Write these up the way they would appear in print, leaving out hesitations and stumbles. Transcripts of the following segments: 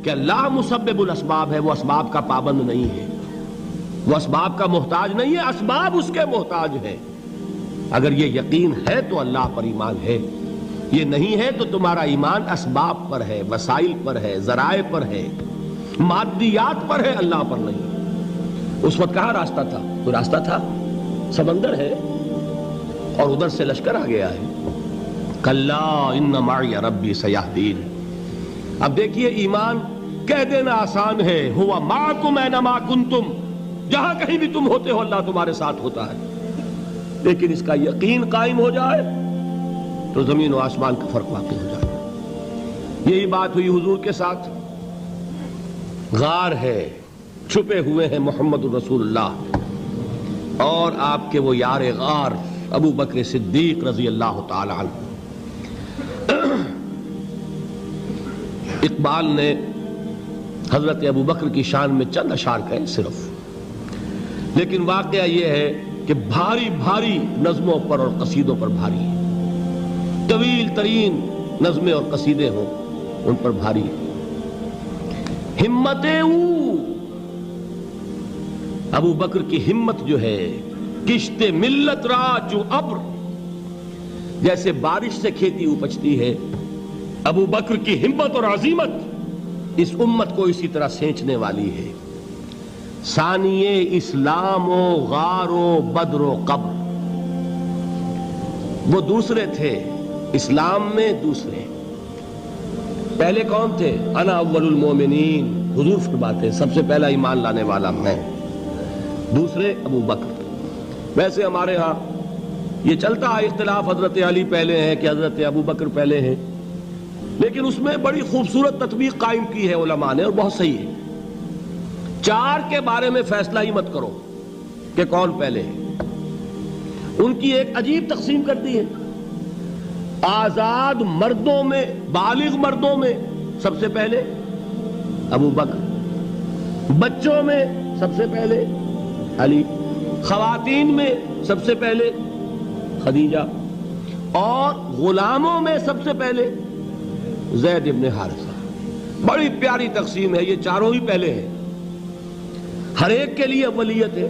کہ اللہ مسبب الاسباب ہے، وہ اسباب کا پابند نہیں ہے، وہ اسباب کا محتاج نہیں ہے، اسباب اس کے محتاج ہیں۔ اگر یہ یقین ہے تو اللہ پر ایمان ہے، یہ نہیں ہے تو تمہارا ایمان اسباب پر ہے، وسائل پر ہے، ذرائع پر ہے، مادیات پر ہے، اللہ پر نہیں۔ اس وقت کہاں راستہ تھا؟ کوئی راستہ تھا؟ سمندر ہے اور ادھر سے لشکر آ گیا ہے۔ کلا ان معی ربی سیہدین۔ اب دیکھیے ایمان کہہ دینا آسان ہے، ہوا معکم اینما کنتم، جہاں کہیں بھی تم ہوتے ہو اللہ تمہارے ساتھ ہوتا ہے، لیکن اس کا یقین قائم ہو جائے تو زمین و آسمان کا فرق واقع ہو جائے۔ یہی بات ہوئی حضور کے ساتھ۔ غار ہے، چھپے ہوئے ہیں محمد الرسول اللہ اور آپ کے وہ یار غار ابو بکر صدیق رضی اللہ تعالی عنہ۔ اقبال نے حضرت ابو بکر کی شان میں چند اشعار کہے صرف، لیکن واقعہ یہ ہے کہ بھاری بھاری نظموں پر اور قصیدوں پر بھاری ہے، طویل ترین نظمیں اور قصیدے ہوں ان پر بھاری ہے۔ ہمت ابو بکر کی ہمت جو ہے، کشت ملت را جو ابر، جیسے بارش سے کھیتی اپجتی ہے، ابو بکر کی ہمت اور عزیمت اس امت کو اسی طرح سینچنے والی ہے۔ ثانی اسلام و غار و بدر و قبر، وہ دوسرے تھے اسلام میں، دوسرے پہلے کون تھے؟ انا اول المومنین، حضور فرماتے ہیں سب سے پہلا ایمان لانے والا میں، دوسرے ابو بکر۔ ویسے ہمارے ہاں یہ چلتا ہے اختلاف، حضرت علی پہلے ہیں کہ حضرت ابو بکر پہلے ہیں، لیکن اس میں بڑی خوبصورت تطبیق قائم کی ہے علماء نے اور بہت صحیح ہے۔ چار کے بارے میں فیصلہ ہی مت کرو کہ کون پہلے ہے، ان کی ایک عجیب تقسیم کر دی ہے۔ آزاد مردوں میں، بالغ مردوں میں سب سے پہلے ابو بکر، بچوں میں سب سے پہلے علی، خواتین میں سب سے پہلے خدیجہ، اور غلاموں میں سب سے پہلے زید ابن حارثہ۔ بڑی پیاری تقسیم ہے، یہ چاروں ہی پہلے ہیں، ہر ایک کے لیے اولیت ہے۔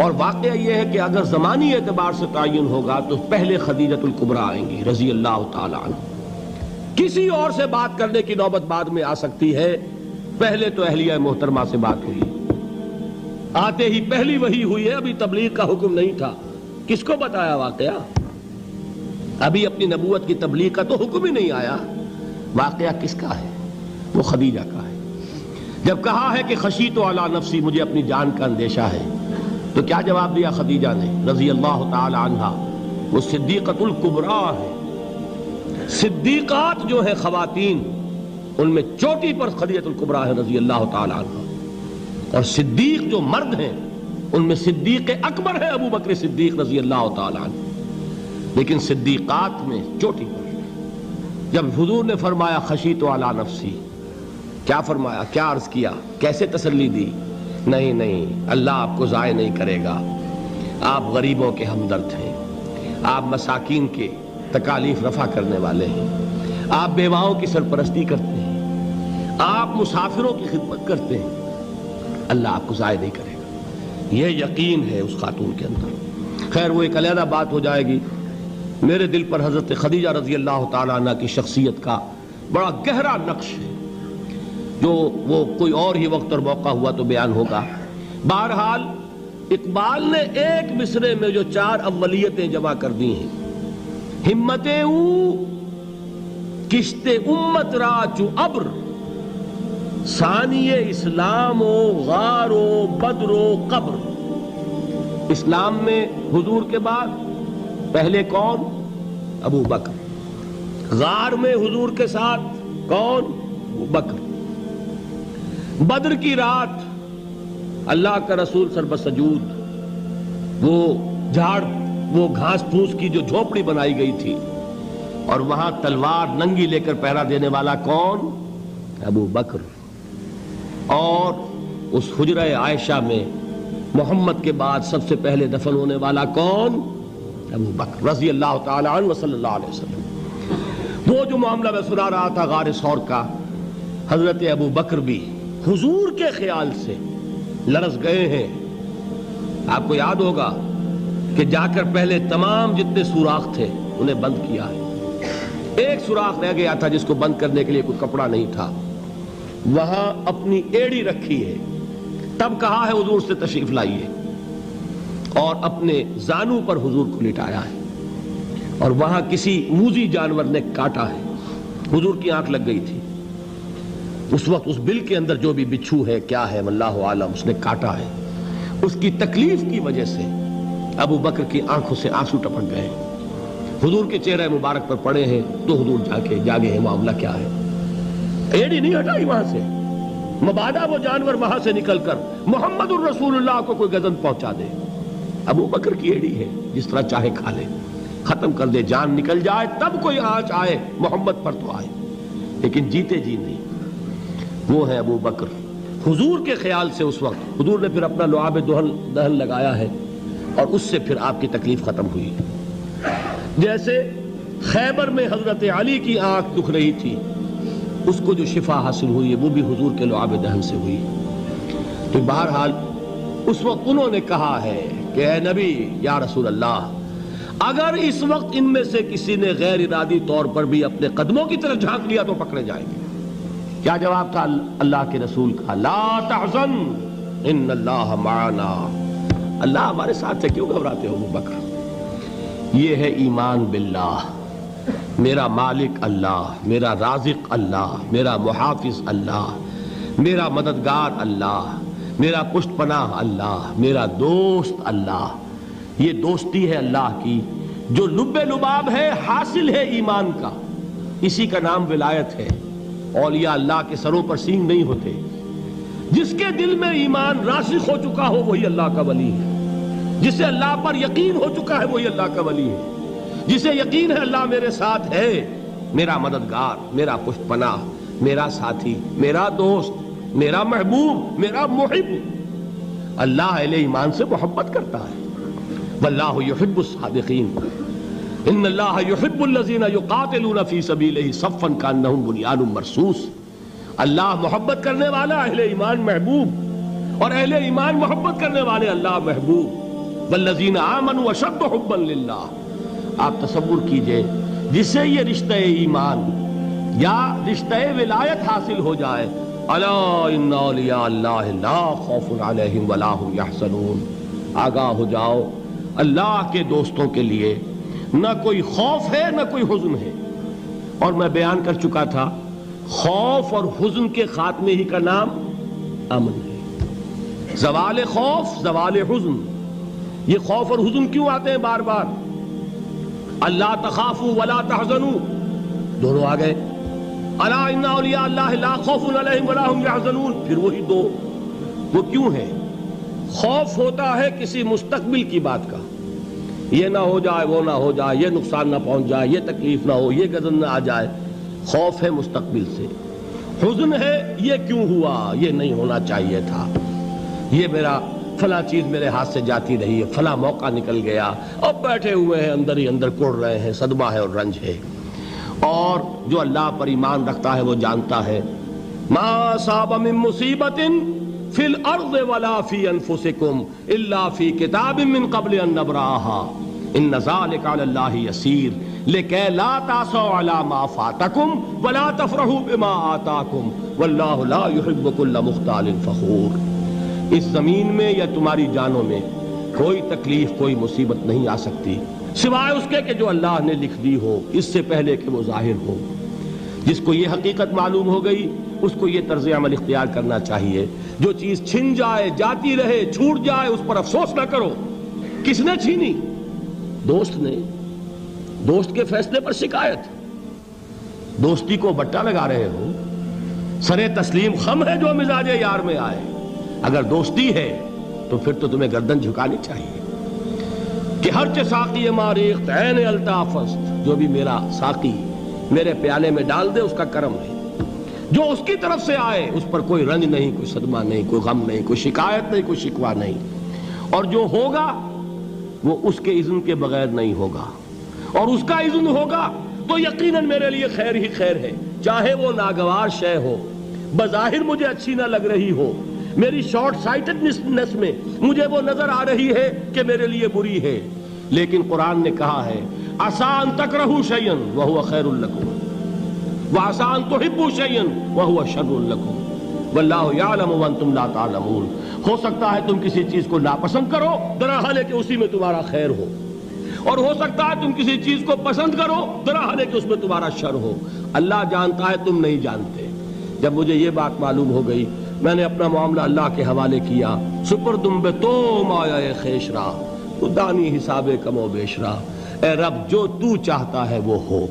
اور واقعہ یہ ہے کہ اگر زمانی اعتبار سے تعین ہوگا تو پہلے خدیجۃ الکبریٰ آئیں گی رضی اللہ تعالی عنہ۔ کسی اور سے بات کرنے کی نوبت بعد میں آ سکتی ہے، پہلے تو اہلیہ محترمہ سے بات ہوئی، آتے ہی پہلی وحی ہوئی ہے، ابھی تبلیغ کا حکم نہیں تھا۔ کس کو بتایا واقعہ؟ ابھی اپنی نبوت کی تبلیغ کا تو حکم ہی نہیں آیا۔ واقعہ کس کا ہے؟ وہ خدیجہ کا ہے۔ جب کہا ہے کہ خشیت علی نفسی، مجھے اپنی جان کا اندیشہ ہے، تو کیا جواب دیا خدیجہ نے رضی اللہ تعالی عنہا؟ وہ صدیقۃ الکبریٰ ہے۔ صدیقات جو ہیں خواتین، ان میں چوٹی پر خدیجۃ الکبریٰ ہے رضی اللہ تعالی عنہا، اور صدیق جو مرد ہیں ان میں صدیق اکبر ہے ابو بکر صدیق رضی اللہ تعالی عنہ، لیکن صدیقات میں چوٹی پر۔ جب حضور نے فرمایا خشیت علی نفسی، کیا فرمایا؟ کیا عرض کیا؟ کیسے تسلی دی؟ نہیں نہیں، اللہ آپ کو ضائع نہیں کرے گا، آپ غریبوں کے ہمدرد ہیں، آپ مساکین کے تکالیف رفع کرنے والے ہیں، آپ بیواؤں کی سرپرستی کرتے ہیں، آپ مسافروں کی خدمت کرتے ہیں، اللہ آپ کو ضائع نہیں کرے گا۔ یہ یقین ہے اس خاتون کے اندر۔ خیر وہ ایک علیحدہ بات ہو جائے گی۔ میرے دل پر حضرت خدیجہ رضی اللہ تعالیٰ عنہ کی شخصیت کا بڑا گہرا نقش ہے، جو وہ کوئی اور ہی وقت اور موقع ہوا تو بیان ہوگا۔ بہرحال اقبال نے ایک مصرے میں جو چار اولیتیں جمع کر دی ہیں، ہمت او کشت امت را چو ابر، ثانی اسلام و غار و بدر و قبر۔ اسلام میں حضور کے بعد پہلے کون؟ ابو بکر۔ غار میں حضور کے ساتھ کون؟ ابو بکر۔ بدر کی رات اللہ کا رسول سربسجود، وہ جھاڑ، وہ گھاس پھوس کی جو جھوپڑی بنائی گئی تھی، اور وہاں تلوار ننگی لے کر پہرا دینے والا کون؟ ابو بکر۔ اور اس حجرہ عائشہ میں محمد کے بعد سب سے پہلے دفن ہونے والا کون؟ ابو بکر رضی اللہ تعالی عنہ وصلی اللہ علیہ وسلم۔ وہ جو معاملہ میں سنا رہا تھا غار ثور کا، حضرت ابو بکر بھی حضور کے خیال سے لرز گئے ہیں. آپ کو یاد ہوگا کہ جا کر پہلے تمام جتنے سوراخ تھے انہیں بند کیا ہے. ایک سوراخ رہ گیا تھا جس کو بند کرنے کے لیے کوئی کپڑا نہیں تھا. وہاں اپنی ایڑی رکھی ہے. تب کہا ہے حضور سے تشریف لائیے, اور اپنے زانو پر حضور کو لٹایا ہے. اور وہاں کسی موذی جانور نے کاٹا ہے. حضور کی آنکھ لگ گئی تھی. اس وقت اس بل کے اندر جو بھی بچھو ہے کیا ہے واللہ عالم, اس نے کاٹا ہے. اس کی تکلیف کی وجہ سے ابو بکر کی آنکھوں سے آنسو ٹپک گئے. حضور کے چہرے مبارک پر پڑے ہیں تو حضور جاگے ہیں, معاملہ کیا ہے. ایڑی نہیں ہٹائی وہاں سے, مبادا وہ جانور وہاں سے نکل کر محمد الرسول اللہ کو کوئی گزن پہنچا دے. ابو بکر کی ایڑی ہے, جس طرح چاہے کھا لے, ختم کر دے, جان نکل جائے تب کوئی آنچ آئے محمد پر تو آئے, لیکن جیتے جی نہیں. وہ ہے ابو بکر. حضور کے خیال سے اس وقت حضور نے پھر اپنا لعاب دہن لگایا ہے, اور اس سے پھر آپ کی تکلیف ختم ہوئی. جیسے خیبر میں حضرت علی کی آنکھ دکھ رہی تھی, اس کو جو شفا حاصل ہوئی ہے وہ بھی حضور کے لعاب دہن سے ہوئی. تو بہرحال اس وقت انہوں نے کہا ہے کہ اے نبی یا رسول اللہ, اگر اس وقت ان میں سے کسی نے غیر ارادی طور پر بھی اپنے قدموں کی طرف جھانک لیا تو پکڑے جائیں گے. کیا جواب تھا اللہ کے رسول کا؟ لا تحزن ان اللہ معنا. اللہ ہمارے ساتھ ہے, کیوں گھبراتے ہو ابو بکر. یہ ہے ایمان باللہ, میرا مالک اللہ, میرا رازق اللہ, میرا محافظ اللہ, میرا مددگار اللہ, میرا پشت پناہ اللہ, میرا دوست اللہ. یہ دوستی ہے اللہ کی جو لب لباب ہے, حاصل ہے ایمان کا. اسی کا نام ولایت ہے. اولیاء اللہ کے سروں پر سینگ نہیں ہوتے. جس کے دل میں ایمان راسخ ہو چکا ہو وہی اللہ کا ولی ہے. جسے اللہ پر یقین ہو چکا ہے وہی اللہ کا ولی ہے. جسے یقین ہے اللہ میرے ساتھ ہے, میرا مددگار, میرا پشت پناہ, میرا ساتھی, میرا دوست, میرا محبوب, میرا محب. اللہ اہل ایمان سے محبت کرتا ہے. واللہ یحب الصادقین. ان اللہ یحب الذین یقاتلون فی سبیلہ صفا کانہم بنیان مرصوص. اللہ محبت کرنے والا, اہل ایمان محبوب, اور اہل ایمان محبت کرنے والے اللہ محبوب. والذین آمنوا اشد حبا للہ. آپ تصور کیجئے جسے یہ رشتہ ایمان یا رشتہ ولایت حاصل ہو جائے, الا ان اولیاء اللہ لا خوف علیہم ولا هم یحزنون. آگاہ ہو جاؤ, اللہ کے دوستوں کے لیے نہ کوئی خوف ہے نہ کوئی حزن ہے. اور میں بیان کر چکا تھا, خوف اور حزن کے خاتمے ہی کا نام امن ہے. زوال خوف, زوال حزن. یہ خوف اور حزن کیوں آتے ہیں بار بار؟ اللہ تخافوا ولا تحزنوا, دونوں آ گئے. الا ان اولیاء اللہ لا خوف علیہم ولا هم یحزنون, پھر وہی دو. وہ کیوں ہے؟ خوف ہوتا ہے کسی مستقبل کی بات کا, یہ نہ ہو جائے, وہ نہ ہو جائے, یہ نقصان نہ پہنچ جائے, یہ تکلیف نہ ہو, یہ غضب نہ آ جائے. خوف ہے مستقبل سے. حزن ہے یہ کیوں ہوا, یہ نہیں ہونا چاہیے تھا, یہ میرا فلاں چیز میرے ہاتھ سے جاتی رہی ہے, فلاں موقع نکل گیا, اب بیٹھے ہوئے ہیں اندر ہی اندر کڑ رہے ہیں, صدمہ ہے اور رنج ہے. اور جو اللہ پر ایمان رکھتا ہے وہ جانتا ہے ما اصاب من مصیبت فی الارض ولا فی انفسکم الا فی کتاب من قبل ان نبرأها ان ذلک علی اللہ یسیر لکی لا تعصوا علی ما فاتکم ولا تفرحوا بما آتاکم واللہ لا یحب کل مختال فخور. اس زمین میں یا تمہاری جانوں میں کوئی تکلیف, کوئی مصیبت نہیں آ سکتی سوائے اس کے کہ جو اللہ نے لکھ دی ہو, اس سے پہلے کہ وہ ظاہر ہو. جس کو یہ حقیقت معلوم ہو گئی اس کو یہ طرز عمل اختیار کرنا چاہیے. جو چیز چھن جائے, جاتی رہے, چھوٹ جائے, اس پر افسوس نہ کرو. کس نے چھینی؟ دوست نے. دوست کے فیصلے پر شکایت. دوستی کو بٹا لگا رہے ہو, سرے تسلیم خم ہے جو مزاج یار میں آئے. اگر دوستی ہے تو پھر تو تمہیں گردن جھکانی چاہیے کہ ہر چہ ساقی ماریخت عین الطافست, جو بھی میرا ساقی میرے پیالے میں ڈال دے اس کا کرم ہے. جو اس کی طرف سے آئے اس پر کوئی رنج نہیں, کوئی صدمہ نہیں, کوئی غم نہیں, کوئی شکایت نہیں, کوئی شکوہ نہیں. اور جو ہوگا وہ اس کے اذن کے بغیر نہیں ہوگا, اور اس کا اذن ہوگا تو یقیناً میرے لیے خیر ہی خیر ہے, چاہے وہ ناگوار شے ہو, بظاہر مجھے اچھی نہ لگ رہی ہو، میری شارٹ سائٹڈنس میں مجھے وہ نظر آ رہی ہے کہ میرے لیے بری ہے، لیکن قرآن نے کہا ہے عسیٰ ان تکرہوا شیئا وہو خیر لکم وعسیٰ ان تحبوا شیئا وہو شر لکم واللہ یعلم وانتم لا تعلمون۔ ہو سکتا ہے تم کسی چیز کو ناپسند کرو درحال ہے کہ اسی میں تمہارا خیر ہو، اور ہو سکتا ہے تم کسی چیز کو پسند کرو درحال ہے کہ اس میں تمہارا شر ہو۔ اللہ جانتا ہے، تم نہیں جانتے۔ جب مجھے یہ بات معلوم ہو گئی، میں نے اپنا معاملہ اللہ کے حوالے کیا۔ سپردم بے تو مایا خیش را تو دانی حساب کم و بیش را، اے رب جو تو چاہتا ہے وہ ہو،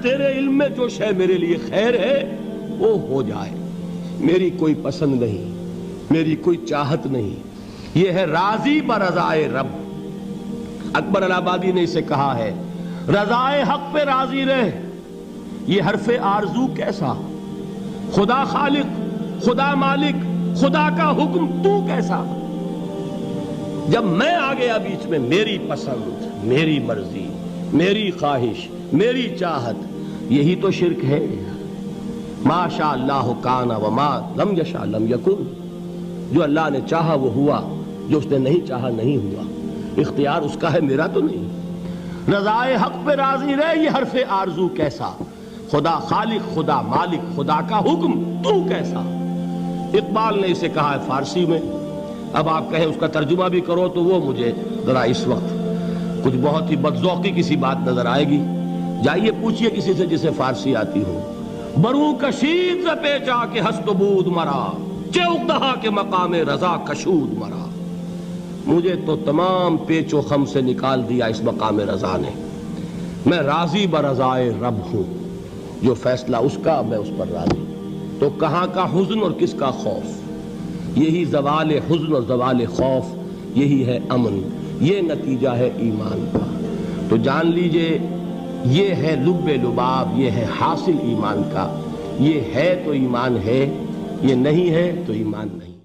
تیرے علم میں جو شے میرے لیے خیر ہے وہ ہو جائے، میری کوئی پسند نہیں، میری کوئی چاہت نہیں، یہ ہے راضی برضائے رب۔ اکبر الہ آبادی نے اسے کہا ہے رضائے حق پہ راضی رہ، یہ حرف آرزو کیسا، خدا خالق، خدا مالک، خدا کا حکم تو کیسا۔ جب میں آ گیا بیچ میں، میری پسند، میری مرضی، میری خواہش، میری چاہت، یہی تو شرک ہے۔ ما شاء اللہ کان وما لم یشاء لم یکن، جو اللہ نے چاہا وہ ہوا، جو اس نے نہیں چاہا نہیں ہوا، اختیار اس کا ہے، میرا تو نہیں۔ رضائے حق پہ راضی رہ، یہ حرف آرزو کیسا، خدا خالق، خدا مالک، خدا کا حکم تو کیسا۔ اقبال نے اسے کہا ہے فارسی میں، اب آپ کہیں اس کا ترجمہ بھی کرو تو وہ مجھے ذرا اس وقت کچھ بہت ہی بدذوقی کسی بات نظر آئے گی۔ جائیے پوچھئے کسی سے جسے فارسی آتی ہو، بروں کشید ز پیچا کے ہست و بود مرا، چے اقدہا کے مقام رضا کشود مرا۔ مجھے تو تمام پیچ و خم سے نکال دیا اس مقام رضا نے، میں راضی برضائے رب ہوں، جو فیصلہ اس کا میں اس پر راضی۔ تو کہاں کا حزن اور کس کا خوف، یہی زوال حزن اور زوال خوف، یہی ہے امن، یہ نتیجہ ہے ایمان کا۔ تو جان لیجئے یہ ہے لب لباب، یہ ہے حاصل ایمان کا، یہ ہے تو ایمان ہے، یہ نہیں ہے تو ایمان نہیں۔